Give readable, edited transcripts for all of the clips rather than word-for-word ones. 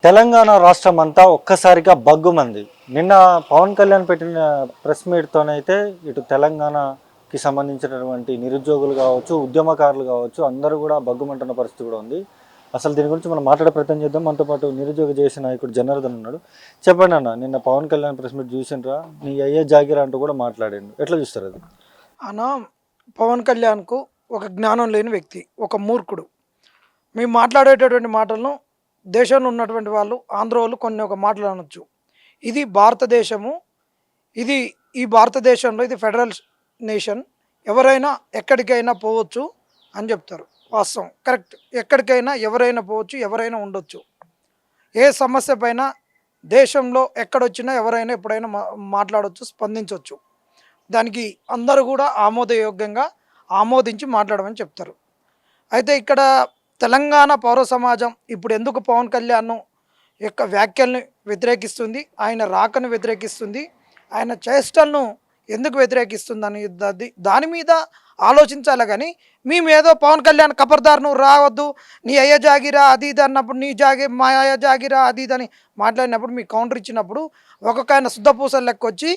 తెలంగాణ రాష్ట్రం అంతా ఒక్కసారిగా బగ్గుమంది. నిన్న పవన్ కళ్యాణ్ పెట్టిన ప్రెస్ మీట్‌తోనైతే ఇటు తెలంగాణకి సంబంధించినటువంటి నిరుద్యోగులు కావచ్చు, ఉద్యమకారులు కావచ్చు, అందరూ కూడా బగ్గుమంటున్న పరిస్థితి కూడా ఉంది. అసలు దీని గురించి మనం మాట్లాడే ప్రయత్నం చేద్దాం. మనతో పాటు నిరుద్యోగ జేఏసీ నాయకుడు జనార్దన్ ఉన్నాడు. చెప్పండి అన్న, నిన్న పవన్ కళ్యాణ్ ప్రెస్ మీట్ చూసిండ్రా? నీ అయ్యే జాగిరా అంటూ కూడా మాట్లాడిండు. ఎట్లా చూస్తారు అది? అన్న పవన్ కళ్యాణ్కు ఒక జ్ఞానం లేని వ్యక్తి, ఒక మూర్ఖుడు. మేము మాట్లాడేటటువంటి మాటలను దేశంలో ఉన్నటువంటి వాళ్ళు ఆంధ్ర వాళ్ళు కొన్ని ఒక మాటలు అనొచ్చు. ఇది భారతదేశము, ఇది ఈ భారతదేశంలో ఇది ఫెడరల్ నేషన్, ఎవరైనా ఎక్కడికైనా పోవచ్చు అని చెప్తారు. వాస్తవం, కరెక్ట్. ఎక్కడికైనా ఎవరైనా పోవచ్చు, ఎవరైనా ఉండొచ్చు. ఏ సమస్య పైన దేశంలో ఎక్కడొచ్చినా ఎవరైనా ఎప్పుడైనా మాట్లాడవచ్చు, స్పందించవచ్చు. దానికి అందరూ కూడా ఆమోదయోగ్యంగా ఆమోదించి మాట్లాడమని చెప్తారు. అయితే ఇక్కడ తెలంగాణ పౌర సమాజం ఇప్పుడు ఎందుకు పవన్ కళ్యాణ్ యొక్క వ్యాఖ్యల్ని వ్యతిరేకిస్తుంది, ఆయన రాకను వ్యతిరేకిస్తుంది, ఆయన చేష్టలను ఎందుకు వ్యతిరేకిస్తుందని దాని మీద ఆలోచించాలి. కానీ మేమేదో పవన్ కళ్యాణ్ ఖబర్దార్ నువ్వు రావద్దు, నీ అయ్య జాగిరా అది ఇది అన్నప్పుడు, నీ మా అయ్య జాగిరా అది ఇది అని మాట్లాడినప్పుడు, మీ కౌంటర్ ఇచ్చినప్పుడు ఒక్కొక్క ఆయన శుద్ధపూసలు లెక్క వచ్చి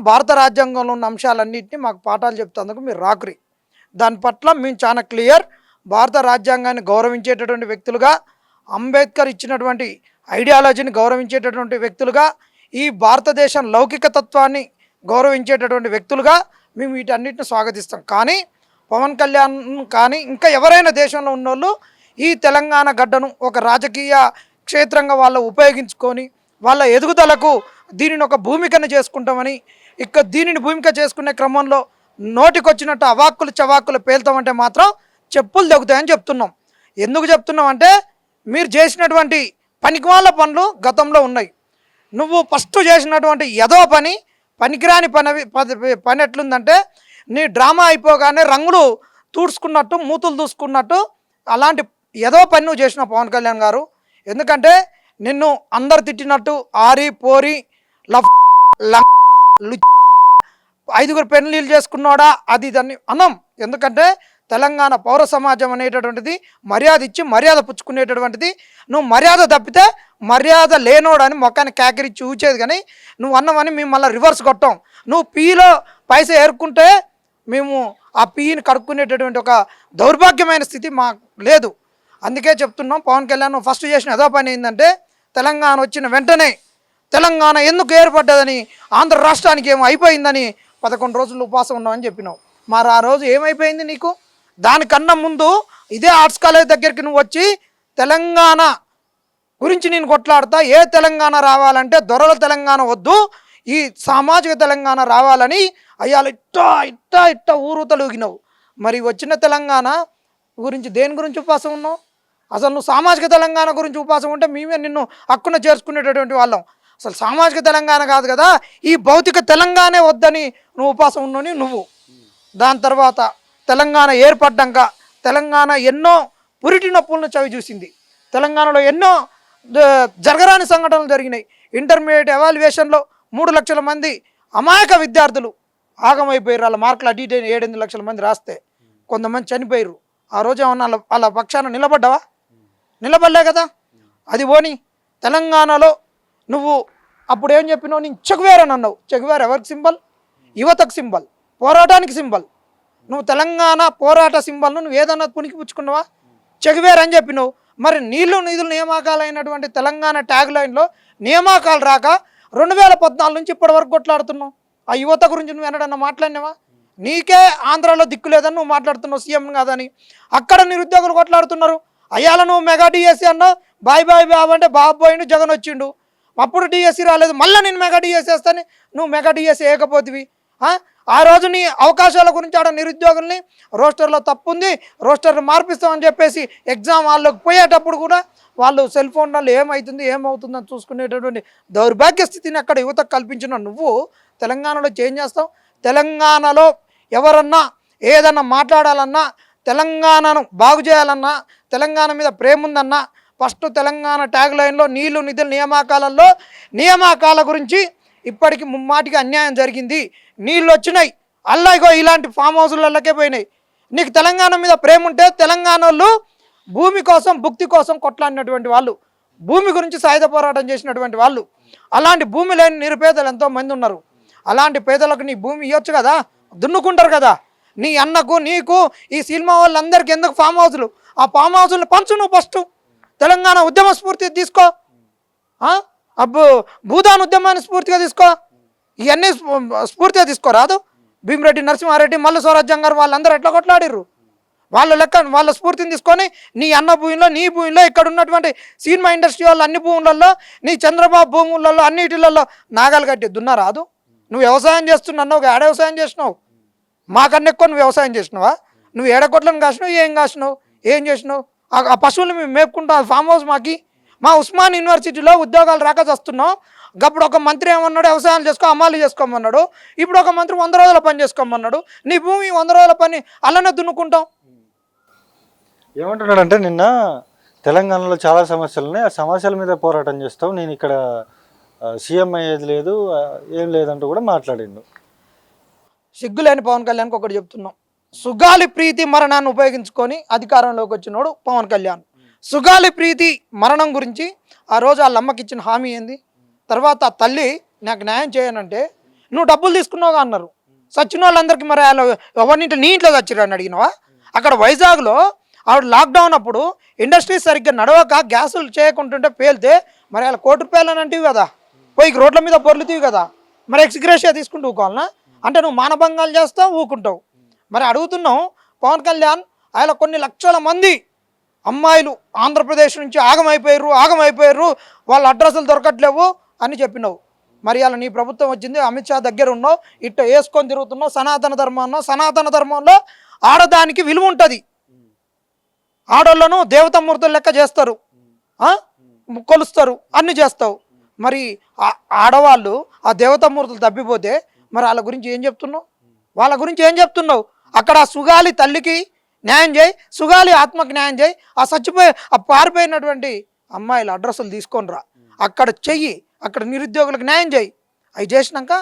భారత రాజ్యాంగంలో ఉన్న అంశాలన్నింటినీ మాకు పాఠాలు చెప్తాందుకు మీరు రాకురి. దాని పట్ల మేము చాలా క్లియర్. భారత రాజ్యాంగాన్ని గౌరవించేటటువంటి వ్యక్తులుగా, అంబేద్కర్ ఇచ్చినటువంటి ఐడియాలజీని గౌరవించేటటువంటి వ్యక్తులుగా, ఈ భారతదేశం లౌకిక తత్వాన్ని గౌరవించేటటువంటి వ్యక్తులుగా మేము వీటన్నిటిని స్వాగతిస్తాం. కానీ పవన్ కళ్యాణ్ కానీ ఇంకా ఎవరైనా దేశంలో ఉన్నోళ్ళు ఈ తెలంగాణ గడ్డను ఒక రాజకీయ క్షేత్రంగా వాళ్ళు ఉపయోగించుకొని వాళ్ళ ఎదుగుదలకు దీనిని ఒక భూమికను చేసుకుంటామని, దీనిని భూమిక చేసుకునే క్రమంలో నోటికొచ్చినట్టు అవాక్కులు చవాక్కులు పేలుతామంటే మాత్రం చెప్పులు తెగుతాయని చెప్తున్నాం. ఎందుకు చెప్తున్నాం అంటే, మీరు చేసినటువంటి పనికిమాల పనులు గతంలో ఉన్నాయి. నువ్వు ఫస్ట్ చేసినటువంటి ఎదో పనికిరాని పని ఎట్లుందంటే, నీ డ్రామా అయిపోగానే రంగులు తూడ్చుకున్నట్టు, మూతులు దూసుకున్నట్టు అలాంటి ఎదో పని నువ్వు చేసిన పవన్ కళ్యాణ్ గారు. ఎందుకంటే నిన్ను అందరు తిట్టినట్టు ఆరి పోరి ఐదుగురు పెళ్ళిళ్ళు చేసుకున్నాడా అది దాన్ని అన్నం. ఎందుకంటే తెలంగాణ పౌర సమాజం అనేటటువంటిది మర్యాద ఇచ్చి మర్యాద పుచ్చుకునేటటువంటిది. నువ్వు మర్యాద తప్పితే మర్యాద లేనోడని మొక్కాన్ని కేకరించి ఊచేది. కానీ నువ్వు అన్నమని మేము మళ్ళీ రివర్స్ కొట్టాం. నువ్వు పీలో పైసా ఏరుకుంటే మేము ఆ పీని కడుక్కునేటటువంటి ఒక దౌర్భాగ్యమైన స్థితి మాకు లేదు. అందుకే చెప్తున్నాం, పవన్ కళ్యాణ్ ఫస్ట్ చేసిన ఏదో పని ఏంటంటే, తెలంగాణ వచ్చిన వెంటనే తెలంగాణ ఎందుకు ఏర్పడ్డదని, ఆంధ్ర రాష్ట్రానికి ఏమో అయిపోయిందని 11 రోజులు ఉపవాసం ఉన్నామని చెప్పినావు. మరి ఆ రోజు ఏమైపోయింది నీకు? దానికన్నా ముందు ఇదే ఆర్ట్స్ కాలేజ్ దగ్గరికి నువ్వు వచ్చి తెలంగాణ గురించి నేను కొట్లాడతా, ఏ తెలంగాణ రావాలంటే దొరల తెలంగాణ వద్దు, ఈ సామాజిక తెలంగాణ రావాలని అయ్యాలు ఇట్ట ఊరుతలుగినావు. మరి వచ్చిన తెలంగాణ గురించి దేని గురించి ఉపవాసం ఉన్నావు? అసలు నువ్వు సామాజిక తెలంగాణ గురించి ఉపవాసం ఉంటే మేమే నిన్ను హక్కున చేర్చుకునేటటువంటి వాళ్ళం. అసలు సామాజిక తెలంగాణ కాదు కదా, ఈ భౌతిక తెలంగాణే వద్దని నువ్వు ఉపవాసం ఉన్నావు నువ్వు. దాని తర్వాత తెలంగాణ ఏర్పడ్డాక తెలంగాణ ఎన్నో పురిటి నొప్పులను చవి చూసింది. తెలంగాణలో ఎన్నో జరగరాని సంఘటనలు జరిగినాయి. ఇంటర్మీడియట్ ఎవాల్యుయేషన్లో 3 లక్షల మంది అమాయక విద్యార్థులు ఆగమైపోయారు. వాళ్ళ మార్కులు అటు ఇటు 7-8 లక్షల మంది రాస్తే కొంతమంది చనిపోయారు. ఆ రోజు ఏమన్నా వాళ్ళ పక్షాన నిలబడ్డావా? నిలబడలే కదా. అది పోని తెలంగాణలో నువ్వు అప్పుడు ఏం చెప్పినావు? నేను చెగువేర్ అని అన్నావు. చెగువేర్ ఎవరికి సింబల్? యువతకు సింబల్, పోరాటానికి సింబల్. నువ్వు తెలంగాణ పోరాట సింబల్ను నువ్వు ఏదన్నా పునికి పుచ్చుకున్నావా? చెగువేర్ అని చెప్పినావు. మరి నీళ్లు నిధులు నియామకాలైనటువంటి తెలంగాణ ట్యాగ్ లైన్లో నియామకాలు రాక 2014 నుంచి ఇప్పటి వరకు కొట్లాడుతున్నావు. ఆ యువత గురించి నువ్వు ఎన్నడన్నా మాట్లాడినావా? నీకే ఆంధ్రాలో దిక్కు లేదని నువ్వు మాట్లాడుతున్నావు, సీఎం కాదని. అక్కడ నిరుద్యోగులు కొట్లాడుతున్నారు. అయ్యాల నువ్వు మెగా డిఎస్సీ అన్నావు, బాయ్ బాబు అంటే బాబు పోయిండు, జగన్ వచ్చిండు. అప్పుడు డిఎస్సీ రాలేదు, మళ్ళీ నేను మెగా డిఎస్సీ వేస్తాను, నువ్వు మెగా డిఎస్సీ వేయకపోతివి. ఆ రోజు నీ అవకాశాల గురించి ఆడ నిరుద్యోగుల్ని రోస్టర్లో తప్పు ఉంది, రోస్టర్ని మార్పిస్తామని చెప్పేసి ఎగ్జామ్ హాల్లోకి పోయేటప్పుడు కూడా వాళ్ళు సెల్ ఫోన్లలో ఏమవుతుందని చూసుకునేటటువంటి దౌర్భాగ్య స్థితిని అక్కడ యువతకు కల్పించిన నువ్వు తెలంగాణలో చేంజ్ చేస్తావు. తెలంగాణలో ఎవరన్నా ఏదన్నా మాట్లాడాలన్నా, తెలంగాణను బాగు చేయాలన్నా, తెలంగాణ మీద ప్రేమ ఉందన్నా ఫస్ట్ తెలంగాణ ట్యాగ్ లైన్లో నీళ్లు నిధుల నియామకాల గురించి ఇప్పటికి ముమ్మాటికి అన్యాయం జరిగింది. నీళ్ళు వచ్చినాయి, అల్లాగో ఇలాంటి ఫామ్ హౌస్లకే పోయినాయి. నీకు తెలంగాణ మీద ప్రేమ ఉంటే తెలంగాణ వాళ్ళు భూమి కోసం భుక్తి కోసం కొట్లాడినటువంటి వాళ్ళు. భూమి గురించి సాయుధ పోరాటం చేసినటువంటి వాళ్ళు. అలాంటి భూమి లేని నిరుపేదలు ఎంతో మంది ఉన్నారు. అలాంటి పేదలకు నీ భూమి ఇవ్వచ్చు కదా, దున్నుకుంటారు కదా. నీ అన్నకు నీకు ఈ సినిమా వాళ్ళందరికీ ఎందుకు ఫామ్ హౌస్లు? ఆ ఫామ్ హౌస్లు పంచు నువ్వు ఫస్ట్. తెలంగాణ ఉద్యమ స్ఫూర్తి తీసుకో, భూదాన్ ఉద్యమాన్ని స్ఫూర్తిగా తీసుకో, ఇవన్నీ స్ఫూర్తిగా తీసుకోరాదు. భీమిరెడ్డి నరసింహారెడ్డి, మల్లు స్వరాజ్యం గారు వాళ్ళందరూ ఎట్లా కొట్లాడిర్రు? వాళ్ళ లెక్క వాళ్ళ స్ఫూర్తిని తీసుకొని నీ అన్న భూమిలో, నీ భూమిలో, ఇక్కడ ఉన్నటువంటి సినిమా ఇండస్ట్రీ వాళ్ళు అన్ని భూములలో, నీ చంద్రబాబు భూములలో అన్నిటిలలో నాగాలు కట్టి దున్నారాదు. నువ్వు వ్యవసాయం చేస్తున్నావు, ఏడ వ్యవసాయం చేసినావు? మాకన్నా ఎక్కువ నువ్వు వ్యవసాయం చేసినావా? నువ్వు ఏడకొట్లను కాసినావు, ఏం కాసినావు, ఏం చేసినావు? ఆ పశువులు మేము మేపుకుంటాం, ఫామ్ హౌస్ మాకి. మా ఉస్మాన్ యూనివర్సిటీలో ఉద్యోగాలు రాక వస్తున్నాం. అప్పుడు ఒక మంత్రి ఏమన్నాడు, వ్యవసాయాలు చేసుకో, అమ్మాలు చేసుకోమన్నాడు. ఇప్పుడు ఒక మంత్రి 100 రోజుల పని చేసుకోమన్నాడు. నీ భూమి 100 రోజుల పని అలానే దున్నుకుంటాం. ఏమంటున్నాడంటే, నిన్న తెలంగాణలో చాలా సమస్యలు ఉన్నాయి, ఆ సమస్యల మీద పోరాటం చేస్తావు, నేను ఇక్కడ సీఎం అయ్యేది లేదు, ఏం లేదంటూ కూడా మాట్లాడిండు. సిగ్గులేని పవన్ కళ్యాణ్కి ఒకటి చెప్తున్నాం. సుగాలి ప్రీతి మరణాన్ని ఉపయోగించుకొని అధికారంలోకి వచ్చినోడు పవన్ కళ్యాణ్. సుగాలి ప్రీతి మరణం గురించి ఆ రోజు వాళ్ళ అమ్మకి ఇచ్చిన హామీ ఏంది? తర్వాత ఆ తల్లి నాకు న్యాయం చేయనంటే నువ్వు డబ్బులు తీసుకున్నావుగా అన్నారు. చచ్చిన వాళ్ళందరికీ మరి ఎవరినింటి నీ ఇంట్లో చచ్చిరని అడిగినావా? అక్కడ వైజాగ్లో ఆవిడ లాక్డౌన్ అప్పుడు ఇండస్ట్రీ సరిగ్గా నడవక గ్యాసులు చేయకుంటుంటే పేలితే మరి వాళ్ళ ₹1 కోటి అంటివి కదా, పోయి రోడ్ల మీద పొర్లుతీవి కదా, మరి ఎక్స్గ్రేషియా తీసుకుంటూ ఊకోవాలనా? అంటే నువ్వు మానభంగాలు చేస్తావు, ఊకుంటావు. మరి అడుగుతున్నావు పవన్ కళ్యాణ్, ఆయన కొన్ని లక్షల మంది అమ్మాయిలు ఆంధ్రప్రదేశ్ నుంచి ఆగమైపోయారు, వాళ్ళ అడ్రస్లు దొరకట్లేవు అని చెప్పినావు. మరి అలా నీ ప్రభుత్వం వచ్చింది, అమిత్ షా దగ్గర ఉన్నావు, ఇట్ట వేసుకొని తిరుగుతున్నావు. సనాతన ధర్మంలో ఆడదానికి విలువ ఉంటుంది. ఆడోళ్ళను దేవతామూర్తులు లెక్క చేస్తారు, కొలుస్తారు, అన్ని చేస్తావు. మరి ఆడవాళ్ళు ఆ దేవతామూర్తులు తప్పిపోతే మరి వాళ్ళ గురించి ఏం చెప్తున్నావు? అక్కడ సుగాలి తల్లికి న్యాయం చేయి, సుగాలి ఆత్మకి న్యాయం చేయి. ఆ పారిపోయినటువంటి అమ్మాయిల అడ్రస్సులు తీసుకొని రా, అక్కడ చెయ్యి, అక్కడ నిరుద్యోగులకు న్యాయం చేయి. అవి చేసినాక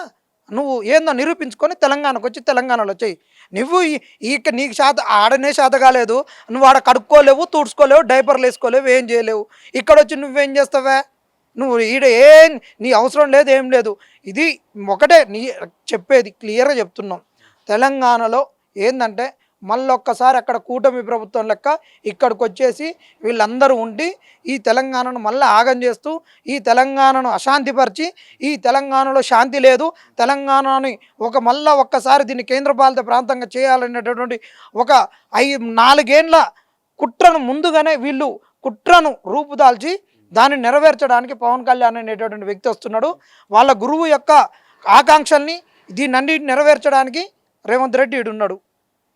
నువ్వు ఏందో నిరూపించుకొని తెలంగాణకు వచ్చి తెలంగాణలో చెయ్యి. నువ్వు నీకు ఆడనే శాత కాలేదు, నువ్వు ఆడ కడుక్కోలేవు, తుడుచుకోలేవు, డైపర్లు వేసుకోలేవు, ఏం చేయలేవు. ఇక్కడ వచ్చి నువ్వేం చేస్తావా? నువ్వు నీ అవసరం లేదు, ఏం లేదు. ఇది ఒకటే నీ చెప్పేది, క్లియర్గా చెప్తున్నాం. తెలంగాణలో ఏంటంటే మళ్ళొక్కసారి అక్కడ కూటమి ప్రభుత్వం లెక్క ఇక్కడికి వచ్చేసి వీళ్ళందరూ ఉండి ఈ తెలంగాణను మళ్ళీ ఆగం చేస్తూ, ఈ తెలంగాణను అశాంతిపరిచి, ఈ తెలంగాణలో శాంతి లేదు, తెలంగాణని ఒక్కసారి దీన్ని కేంద్రపాలిత ప్రాంతంగా చేయాలనేటటువంటి ఒక 4 ఏళ్ళ కుట్రను ముందుగానే వీళ్ళు కుట్రను రూపుదాల్చి దాన్ని నెరవేర్చడానికి పవన్ కళ్యాణ్ అనేటటువంటి వ్యక్తి వస్తున్నాడు. వాళ్ళ గురువు యొక్క ఆకాంక్షల్ని దీన్నన్నిటిని నెరవేర్చడానికి రేవంత్ రెడ్డి ఈడున్నాడు.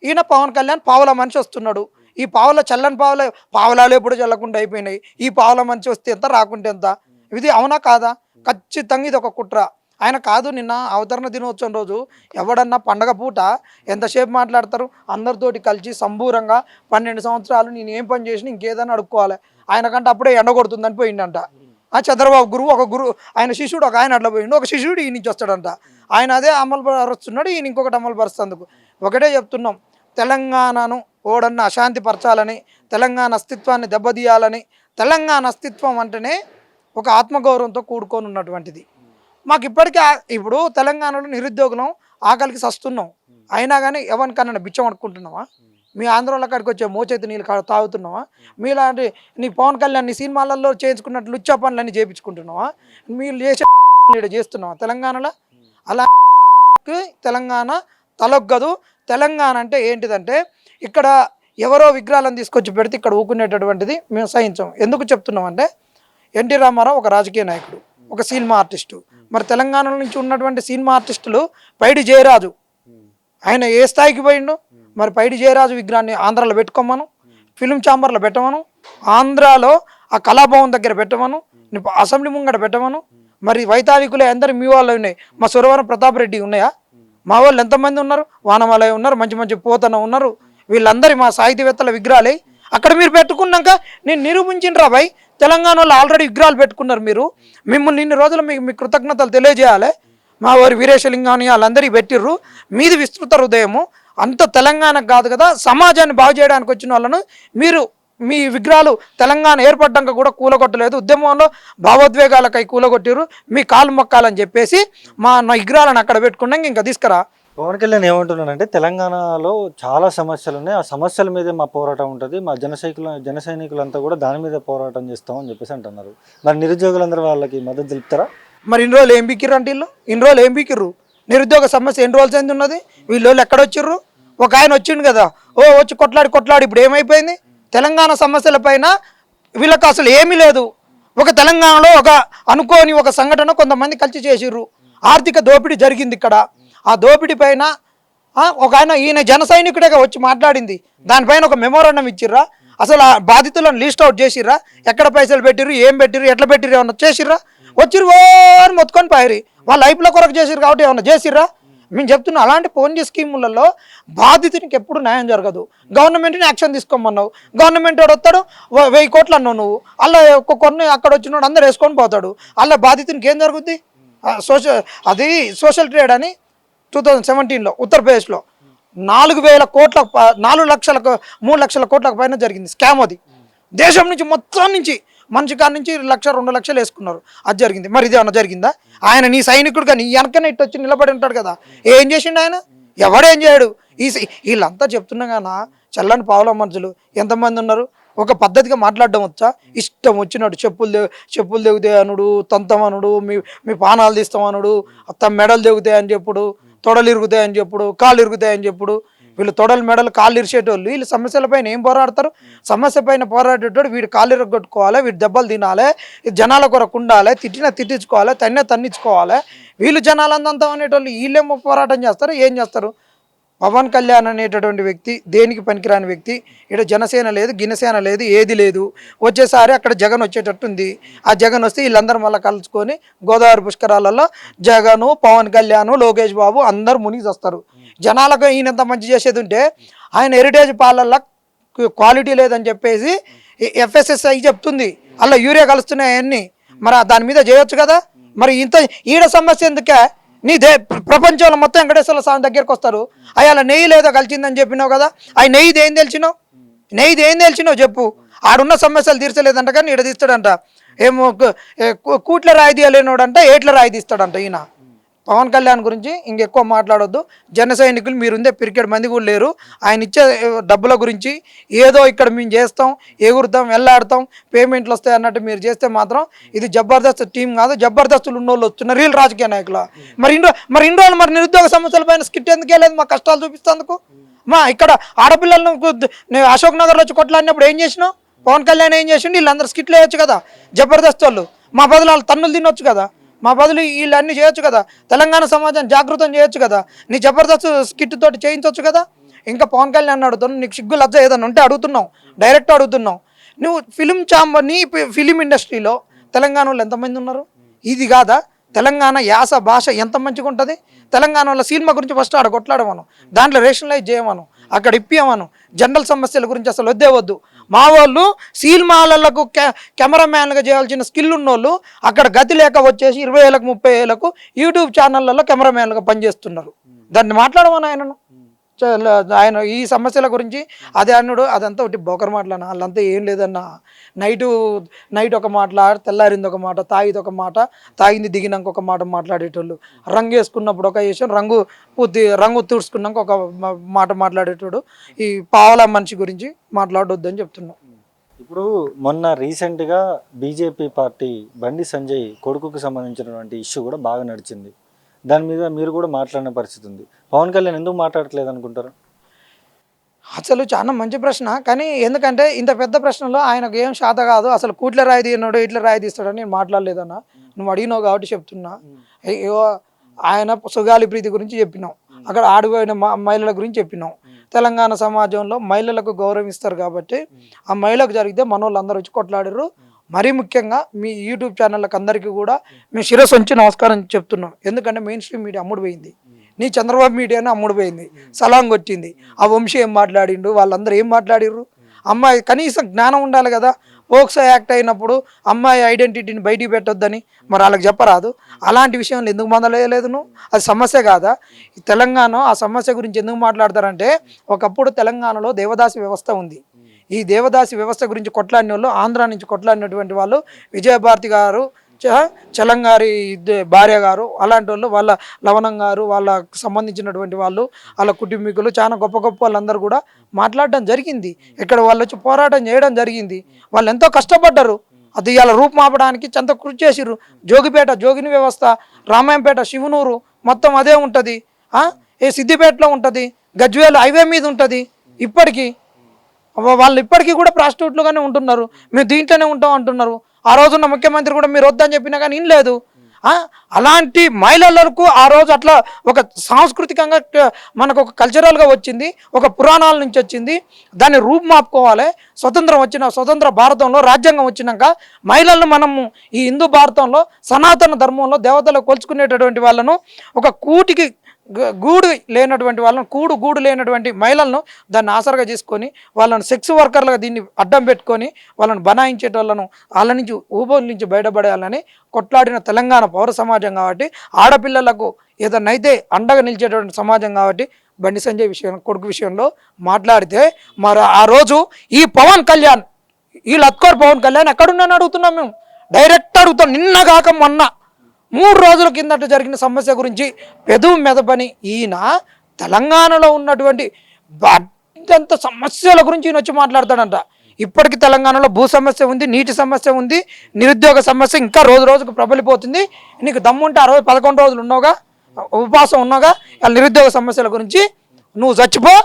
ఈయన పవన్ కళ్యాణ్ పావుల మనిషి వస్తున్నాడు. ఈ చల్లని పావులాలు ఎప్పుడు చల్లకుండా అయిపోయినాయి. ఈ పావుల మనిషి వస్తే ఎంత, రాకుంటే ఎంత? ఇది అవునా కాదా? ఖచ్చితంగా ఇది ఒక కుట్ర. ఆయన కాదు, నిన్న అవతరణ దినోత్సవం రోజు ఎవడన్నా పండగ పూట ఎంతసేపు మాట్లాడతారు? అందరితోటి కలిసి సంబూరంగా 12 సంవత్సరాలు నేను ఏం పని చేసినా ఇంకేదైనా అడుక్కోవాలి. ఆయనకంటే అప్పుడే ఎండ కొడుతుందని పోయిండంట. చంద్రబాబు గురువు ఒక గురువు, ఆయన శిష్యుడు ఒక ఆయన అట్లా పోయిండు, ఒక శిష్యుడు ఈ నుంచి వస్తాడంట. ఆయన అదే అమలు పరుస్తున్నాడు, ఈయన ఇంకొకటి అమలు పరుస్తేందుకు. ఒకటే చెప్తున్నాం, తెలంగాణను ఓడన్న అశాంతి పరచాలని, తెలంగాణ అస్తిత్వాన్ని దెబ్బతీయాలని. తెలంగాణ అస్తిత్వం అంటేనే ఒక ఆత్మగౌరవంతో కూడుకొని ఉన్నటువంటిది. మాకు ఇప్పటికీ ఇప్పుడు తెలంగాణలో నిరుద్యోగులం, ఆకలికి సస్తున్నాం, అయినా కానీ ఎవరికన్నా బిచ్చం అడుక్కుంటున్నావా? మీ ఆంధ్రాలో కాడికి వచ్చే మోచేతి నీళ్ళు తాగుతున్నావా? మీలాంటి నీ పవన్ కళ్యాణ్ నీ సినిమాలలో చేయించుకున్నట్టు లుచ్చా పనులన్నీ చేయించుకుంటున్నావా? మీరు చేస్తున్నావా తెలంగాణలో? అలా తెలంగాణ తలొగ్గదు. తెలంగాణ అంటే ఏంటిదంటే ఇక్కడ ఎవరో విగ్రహాలను తీసుకొచ్చి పెడితే ఇక్కడ ఊకునేటటువంటిది మేము సహించాం. ఎందుకు చెప్తున్నామంటే ఎన్టీ రామారావు ఒక రాజకీయ నాయకుడు, ఒక సినిమా ఆర్టిస్టు. మరి తెలంగాణ నుంచి ఉన్నటువంటి సినిమా ఆర్టిస్టులు పైడి జయరాజు, ఆయన ఏ స్థాయికి పోయిండు? మరి పైడి జయరాజు విగ్రహాన్ని ఆంధ్రాలో పెట్టుకోమను, ఫిలిం ఛాంబర్లో పెట్టమను, ఆంధ్రాలో ఆ కళాభవన్ దగ్గర పెట్టమను, అసెంబ్లీ ముంగట పెట్టమను. మరి వైతాళికులే అందరు మీ వాళ్ళు ఉన్నాయి. మా సురవరం ప్రతాప్ రెడ్డి ఉన్నాయా? మా వాళ్ళు ఎంతమంది ఉన్నారు? వానమాలయ ఉన్నారు, మంచి మంచి పోతన ఉన్నారు. వీళ్ళందరి మా సాహితీవేత్తల విగ్రహాలే అక్కడ మీరు పెట్టుకున్నాక నేను నిరూపించిండ్రా బాయ్, తెలంగాణలో ఆల్రెడీ విగ్రహాలు పెట్టుకున్నారు మీరు. మిమ్మల్ని ఇన్ని రోజులు మీ కృతజ్ఞతలు తెలియజేయాలి. మా వారి వీరేశలింగాని వాళ్ళందరికీ పెట్టిర్రు. మీది విస్తృత హృదయము. అంత తెలంగాణకు కాదు కదా, సమాజాన్ని బాగు చేయడానికి వచ్చిన వాళ్ళను మీరు మీ విగ్రహాలు తెలంగాణ ఏర్పడ్డాక కూడా కూలగొట్టలేదు, ఉద్యమంలో భావోద్వేగాలకై కూలగొట్టిరు, మీ కాలు మొక్కాలని చెప్పేసి నా విగ్రహాలను అక్కడ పెట్టుకున్నాక ఇంకా తీసుకురా. పవన్ కళ్యాణ్ ఏమంటున్నానంటే తెలంగాణలో చాలా సమస్యలు ఉన్నాయి, ఆ సమస్యల మీదే మా పోరాటం ఉంటుంది, మా జన సైనికులంతా కూడా దాని మీదే పోరాటం చేస్తామని చెప్పేసి అంటున్నారు. మరి నిరుద్యోగులందరూ వాళ్ళకి మద్దతు తెలుపుతారా? మరి ఇన్ని రోజులు ఏం బీకిర్రు అంటే వీళ్ళు ఇన్ని రోజులు ఏం బీకిర్రు? నిరుద్యోగ సమస్య ఎన్ని రోజులు చెంది ఉన్నది? వీళ్ళు ఎక్కడ వచ్చిర్రు? ఒక ఆయన వచ్చిండు కదా, వచ్చి కొట్లాడి ఇప్పుడు ఏమైపోయింది? తెలంగాణ సమస్యల పైన వీళ్ళకి అసలు ఏమీ లేదు. ఒక తెలంగాణలో ఒక అనుకోని ఒక సంఘటన కొంతమంది కలిసి చేసిర్రు, ఆర్థిక దోపిడీ జరిగింది ఇక్కడ. ఆ దోపిడీ పైన ఒక ఆయన ఈయన జన సైనికుడిగా వచ్చి మాట్లాడింది, దానిపైన ఒక మెమోరాండం ఇచ్చిర్రా? అసలు ఆ బాధితులను లిస్ట్ అవుట్ చేసిర్రా? ఎక్కడ పైసలు పెట్టిర్రు, ఏం పెట్టిర్రు, ఎట్లా పెట్టిర్రు, ఏమన్నా చేసిర్రా? వచ్చిర్రు అని మొత్తుకొని పాయిరి. వాళ్ళ లైఫ్లో కొరకు చేసిర్రు కాబట్టి ఏమన్నా చేసిర్రా? మేము చెప్తున్నాం, అలాంటి పోన్జీ స్కీములలో బాధితునికి ఎప్పుడు న్యాయం జరగదు. గవర్నమెంట్ని యాక్షన్ తీసుకోమన్నావు, గవర్నమెంట్ వాడు వస్తాడు 1000 కోట్లు అన్నావు నువ్వు, అలా కొన్ని అక్కడ వచ్చినోడు అందరు వేసుకొని పోతాడు, అలా బాధితునికి ఏం జరుగుద్ది? సోషల్ ట్రేడ్ అని 2017లో ఉత్తరప్రదేశ్లో 4,000 కోట్ల 3 లక్షల కోట్లకు పైన జరిగింది స్కామ్. అది దేశం నుంచి మొత్తం నుంచి మనిషి కాడ నుంచి 1,00,000 2 లక్షలు వేసుకున్నారు, అది జరిగింది. మరి ఇది ఏమన్నా జరిగిందా? ఆయన నీ సైనికుడుగా నీ వెనకనే ఇట్టు వచ్చి నిలబడి ఉంటాడు కదా, ఏం చేసిండు ఆయన? ఎవడేం చేయడు. వీళ్ళంతా చెప్తున్నా కానీ చల్లని పావుల మనుషులు ఎంతమంది ఉన్నారు? ఒక పద్ధతిగా మాట్లాడడం వచ్చా? ఇష్టం వచ్చినట్టు చెప్పులు తెగుతాయి అనుడు, తంతమనుడు, మీ పానాలు తీస్తామనుడు, మెడలు తెగుతాయి అని చెప్పుడు, తొడలు ఇరుగుతాయి అని చెప్పుడు, కాళ్ళు ఇరుగుతాయి అని చెప్పుడు. వీళ్ళు తొడలు మెడలు కాళ్ళు ఇరిచేటోళ్ళు. వీళ్ళు సమస్యలపైన ఏం పోరాడతారు? సమస్య పైన పోరాడేటోడు వీడు కాళ్ళు ఇరగొట్టుకోవాలి, వీడు దెబ్బలు తినాలి, జనాల కొరకు ఉండాలి, తిట్టించుకోవాలి, తన్నించుకోవాలి. వీళ్ళు జనాలంతా అనేటోళ్ళు వీళ్ళేమో పోరాటం చేస్తారు, ఏం చేస్తారు? పవన్ కళ్యాణ్ అనేటటువంటి వ్యక్తి దేనికి పనికిరాని వ్యక్తి. ఇక్కడ జనసేన లేదు, గినసేన లేదు, ఏది లేదు. వచ్చేసారి అక్కడ జగన్ వచ్చేటట్టుంది. ఆ జగన్ వస్తే వీళ్ళందరూ మళ్ళీ కలుసుకొని గోదావరి పుష్కరాలలో జగను, పవన్ కళ్యాణ్, లోకేష్ బాబు అందరూ మునిగి వస్తారు. జనాలకు ఈయన ఎంత మంచి చేసేది ఉంటే ఆయన హెరిటేజ్ పాలల్లో క్వాలిటీ లేదని చెప్పేసి FSSAI చెప్తుంది, అలా యూరియా కలుస్తున్నాయి అవన్నీ. మరి దాని మీద చేయొచ్చు కదా. మరి ఈడ సమస్య ఎందుకే? ప్రపంచంలో మొత్తం వెంకటేశ్వర స్వామి దగ్గరికి వస్తారు, అయ్యాల నెయ్యి లేదో కలిసిందని చెప్పినావు కదా, అవి నెయ్యిది ఏం తెలిసినావు చెప్పు. ఆడున్న సమస్యలు తీర్చలేదంట కానీ ఈడ తీస్తాడంట. ఏమో కూట్ల రాయి తీయలేనోడంట, ఏట్ల రాయి తీస్తాడంట ఈయన. పవన్ కళ్యాణ్ గురించి ఇంకెక్కువ మాట్లాడొద్దు. జన సైనికులు మీరుందే పిరికెడ్ మంది కూడా లేరు. ఆయన ఇచ్చే డబ్బుల గురించి ఏదో ఇక్కడ మేము చేస్తాం, ఎగురుతాం, వెళ్ళాడతాం, పేమెంట్లు వస్తాయి అన్నట్టు మీరు చేస్తే మాత్రం ఇది జబర్దస్త్ టీం కాదు. జబర్దస్తులు ఉన్నోళ్ళు వస్తున్నారు, వీళ్ళు రాజకీయ నాయకులు. మరి ఇన్ని రోజులు మరి నిరుద్యోగ సమస్యల పైన స్కిట్ ఎందుకు వెళ్ళలేదు? మా కష్టాలు చూపిస్తేందుకు. ఇక్కడ ఆడపిల్లలను అశోక్ నగర్లో వచ్చి కొట్లాడినప్పుడు ఏం చేసినావు? పవన్ కళ్యాణ్ ఏం చేసిండు? వీళ్ళందరూ స్కిట్లు వేయచ్చు కదా జబర్దస్త్ వాళ్ళు. మా బదులు వాళ్ళు తన్నులు తినొచ్చు కదా, మా బదులు వీళ్ళన్నీ చేయొచ్చు కదా, తెలంగాణ సమాజాన్ని జాగృతం చేయొచ్చు కదా, నీ జబర్దస్త్ స్కిట్ తోటి చేయించవచ్చు కదా. ఇంకా పవన్ కళ్యాణ్ అడుగుతున్నావు, నీకు సిగ్గు లజ్జ ఏదన్నా ఉంటే అడుగుతున్నావు, డైరెక్ట్ అడుగుతున్నావు. నువ్వు ఫిలిం ఇండస్ట్రీలో తెలంగాణలో ఎంతమంది ఉన్నారు? ఇది కాదా తెలంగాణ యాస భాష ఎంత మంచిగా ఉంటుంది? తెలంగాణలో సినిమా గురించి ఫస్ట్ ఆడ కొట్లాడమను, దాంట్లో రేషనలైజ్ చేయమను, అక్కడ ఇప్పియమను. జనరల్ సమస్యల గురించి అసలు వద్దు. మా వాళ్ళు సినిమాలకు కెమెరామ్యాన్గా చేయాల్సిన స్కిల్ ఉన్నోళ్ళు అక్కడ గతి లేక వచ్చేసి 20 ఏళ్ళకు 30 ఏళ్ళకు యూట్యూబ్ ఛానళ్ళలో కెమెరామ్యాన్గా పనిచేస్తున్నారు. దాన్ని మాట్లాడమని ఆయన ఈ సమస్యల గురించి అదే అన్నాడు. అదంతా ఒకటి బోకర్ మాటలన్నా, వాళ్ళంతా ఏం లేదన్నా. నైట్ ఒక మాట, తెల్లారింది ఒక మాట, తాగిది ఒక మాట, తాగింది దిగినాక ఒక మాట మాట్లాడేటోళ్ళు. రంగు వేసుకున్నప్పుడు ఒక విషయం, రంగు తుడుచుకున్నాక ఒక మాట మాట్లాడేటోడు. ఈ పావలా మనిషి గురించి మాట్లాడొద్దని చెప్తున్నాం. ఇప్పుడు మొన్న రీసెంట్గా బీజేపీ పార్టీ బండి సంజయ్ కొడుకుకు సంబంధించినటువంటి ఇష్యూ కూడా బాగా నడిచింది. దాని మీద మీరు కూడా మాట్లాడిన పరిస్థితి ఉంది. పవన్ కళ్యాణ్ ఎందుకు మాట్లాడట్లేదు అనుకుంటారు? అసలు చాలా మంచి ప్రశ్న. కానీ ఎందుకంటే ఇంత పెద్ద ప్రశ్నలో ఆయనకు ఏం శాత కాదు. అసలు కూట్ల రాయి తీయన్నాడు, ఇట్లా రాయి తీస్తాడని నేను మాట్లాడలేదన్నా. నువ్వు అడిగినావు కాబట్టి చెప్తున్నా. ఆయన సుగాలి ప్రీతి గురించి చెప్పినాం, అక్కడ ఆడిపోయిన మహిళల గురించి చెప్పినాం. తెలంగాణ సమాజంలో మహిళలకు గౌరవం ఇస్తారు కాబట్టి ఆ మహిళకు జరిగితే మనోళ్ళందరూ వచ్చి కొట్లాడారు. మరీ ముఖ్యంగా మీ యూట్యూబ్ ఛానళ్ళకి అందరికీ కూడా మేము శిరస్సు ఉంచి నమస్కారం చెప్తున్నాం. ఎందుకంటే మెయిన్ స్ట్రీమ్ మీడియా అమ్ముడుపోయింది, నీ చంద్రబాబు మీడియానే అమ్ముడుపోయింది, సలాం కొట్టింది. ఆ వంశీ ఏం మాట్లాడిండు, వాళ్ళందరూ ఏం మాట్లాడిర్రు? అమ్మాయి కనీసం జ్ఞానం ఉండాలి కదా. పోక్సో యాక్ట్ అయినప్పుడు అమ్మాయి ఐడెంటిటీని బయటికి పెట్టొద్దని మరి వాళ్ళకి చెప్పరాదు? అలాంటి విషయంలో ఎందుకు మొదలయ్యలేదు నువ్వు? అది సమస్య కాదా? ఈ తెలంగాణ ఆ సమస్య గురించి ఎందుకు మాట్లాడతారంటే, ఒకప్పుడు తెలంగాణలో దేవదాసి వ్యవస్థ ఉంది. ఈ దేవదాసి వ్యవస్థ గురించి కొట్లాడిన వాళ్ళు, ఆంధ్ర నుంచి కొట్లాడినటువంటి వాళ్ళు, విజయభారతి గారు, చలంగారి భార్య గారు, అలాంటి వాళ్ళు, వాళ్ళ లవణం గారు, వాళ్ళకు సంబంధించినటువంటి వాళ్ళు, వాళ్ళ కుటుంబీకులు, చాలా గొప్ప గొప్ప వాళ్ళందరూ కూడా మాట్లాడడం జరిగింది. ఇక్కడ వాళ్ళు వచ్చి పోరాటం చేయడం జరిగింది. వాళ్ళు ఎంతో కష్టపడ్డారు. అది ఇలా రూపుమాపడానికి ఎంత కృషి చేసిర్రు. జోగిపేట జోగిని వ్యవస్థ, రామాయంపేట శివనూరు మొత్తం అదే ఉంటుంది. ఏ సిద్దిపేటలో ఉంటుంది, గజ్వేల్ హైవే మీద ఉంటుంది. ఇప్పటికీ వాళ్ళు ఇప్పటికీ కూడా ప్రాస్టిట్యూట్లుగానే ఉంటున్నారు. మేము దీంట్లోనే ఉంటాం అంటున్నారు. ఆ రోజున్న ముఖ్యమంత్రి కూడా మీరు వద్దని చెప్పినా కానీ ఏం లేదు. అలాంటి మహిళలకు ఆ రోజు అట్లా ఒక సాంస్కృతికంగా మనకు ఒక కల్చరల్గా వచ్చింది, ఒక పురాణాల నుంచి వచ్చింది. దాన్ని రూపుమాపుకోవాలి. స్వతంత్ర భారతంలో రాజ్యాంగం వచ్చినాక మహిళలను మనము ఈ హిందూ భారతంలో సనాతన ధర్మంలో దేవతలు కొలుచుకునేటటువంటి వాళ్ళను, ఒక కూటికి గూడు లేనటువంటి వాళ్ళను, గూడు లేనటువంటి మహిళలను దాన్ని ఆసరగా చేసుకొని వాళ్ళని సెక్స్ వర్కర్లుగా దీన్ని అడ్డం పెట్టుకొని వాళ్ళని బనాయించేటోళ్ళను వాళ్ళ నుంచి ఊబోల నుంచి బయటపడేయాలని కొట్లాడిన తెలంగాణ పౌర సమాజం కాబట్టి, ఆడపిల్లలకు ఏదన్నైతే అండగా నిలిచేటువంటి సమాజం కాబట్టి, బండి సంజయ్ కొడుకు విషయంలో మాట్లాడితే మరి ఆ రోజు ఈ పవన్ కళ్యాణ్, ఈ లత్కోర్ పవన్ కళ్యాణ్ ఎక్కడున్నాను అడుగుతున్నాం మేము. డైరెక్ట్ అడుగుతాం. నిన్న కాక మొన్న 3 రోజుల కిందట జరిగిన సమస్య గురించి పెదవు మెదపని ఈయన తెలంగాణలో ఉన్నటువంటి అత్యంత సమస్యల గురించి ఈయన వచ్చి మాట్లాడతాడంట. ఇప్పటికీ తెలంగాణలో భూ సమస్య ఉంది, నీటి సమస్య ఉంది, నిరుద్యోగ సమస్య ఇంకా రోజు రోజుకు ప్రబలిపోతుంది. నీకు దమ్ముంటే 11 రోజులు ఉన్నావుగా, ఉపవాసం ఉన్నావుగా, నిరుద్యోగ సమస్యల గురించి నువ్వు చచ్చిపో.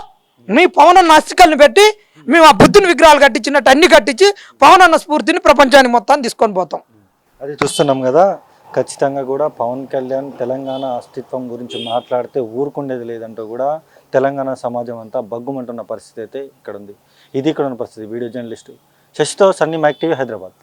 నీ పవనన్న అస్థికల్ని పెట్టి మేము ఆ బుద్ధుని విగ్రహాలు కట్టించినట్టు అన్ని కట్టించి పవనన్న స్ఫూర్తిని ప్రపంచానికి మొత్తాన్ని తీసుకొని పోతాం. అది చూస్తున్నాం కదా. ఖచ్చితంగా కూడా పవన్ కళ్యాణ్ తెలంగాణ అస్తిత్వం గురించి మాట్లాడితే ఊరుకుండేది లేదంటూ కూడా తెలంగాణ సమాజం అంతా బగ్గుమంటున్న పరిస్థితి అయితే ఇక్కడ ఉంది. ఇది ఇక్కడ ఉన్న పరిస్థితి. వీడియో జర్నలిస్టు శశితో సన్నీ మైక్ టీవీ, హైదరాబాద్.